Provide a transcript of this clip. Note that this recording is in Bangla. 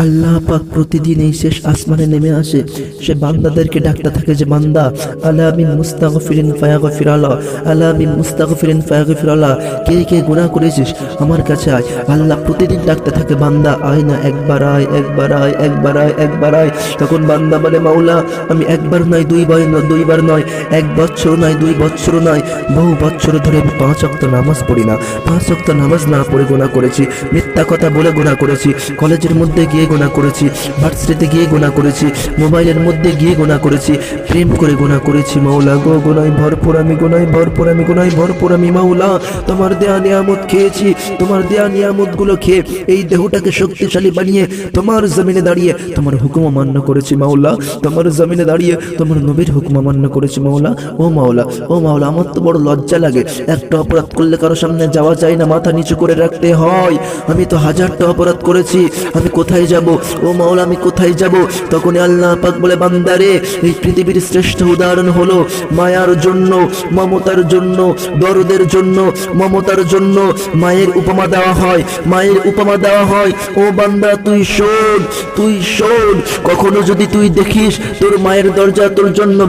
আল্লাহ পাক প্রতিদিন এই শেষ আসমানে নেমে আসে, সে বান্দাদেরকে ডাকতে থাকে যে বান্দা আলা মিন মুস্তাগফিরিন ফায়াগফির আল্লাহ, আলা মিন মুস্তাগফিরিন ফায়াগফির আল্লাহ, কে কে গুনাহ করেছিস আমার কাছে আয়। আল্লাহ প্রতিদিন ডাকতে থাকে বান্দা আয় না, একবার আয়, একবার আয়, একবার আয়, একবার আয়। তখন বান্দা বলে মাওলা আমি একবার নয় দুইবার নয়, 1 বছর নয় 2 বছর নয়, বহু বছর ধরে আমি 5 ওয়াক্ত নামাজ পড়ি না, 5 ওয়াক্ত নামাজ না পড়ে গুনাহ করেছি, মিথ্যা কথা বলে গুনাহ করেছি, কলেজের মধ্যে গিয়ে গুনাহ করেছি, ভার্সিটিতে গিয়ে গুনাহ করেছি, মোবাইলের মধ্যে গিয়ে গুনাহ করেছি, প্রেম করে গুনাহ করেছি। মাওলা গো গুনাহে ভরপুর আমি, গুনাহে ভরপুর আমি, গুনাহে ভরপুর আমি। মাওলা তোমার দেয়া নিয়ামত খেয়েছি, তোমার দেয়া নিয়ামতগুলো খেয়ে এই দেহটাকে শক্তিশালী বানিয়ে তোমার জমিনে দাঁড়িয়ে তোমার হুকুম মান্য করেছি। মাওলা তোমার জমিনে দাঁড়িয়ে তোমার নবীর হুকুম মান্য করেছি। মাওলা ও মাওলা, ও মাওলা আমার তো বড় লজ্জা লাগে, একটা অপরাধ করলে কারো সামনে যাওয়া যায় না, মাথা নিচু করে রাখতে হয়। আমি তো 1000টা অপরাধ করেছি, আমি কোথায় যাব? ও মাওলা আমি কোথায় যাব? তখন আল্লাহ পাক বলে বান্দারে এই পৃথিবীর শ্রেষ্ঠ উদাহরণ হলো মায়ার জন্য, মমতার জন্য, দরদের জন্য, মমতার জন্য মায়ের উপমা দেওয়া হয়, মায়ের উপমা দেওয়া হয়। ও বান্দা তুই শোন, তুই শোন, কখনো যদি তুই দেখিস তোর মায়ের দরজা তোর জন্য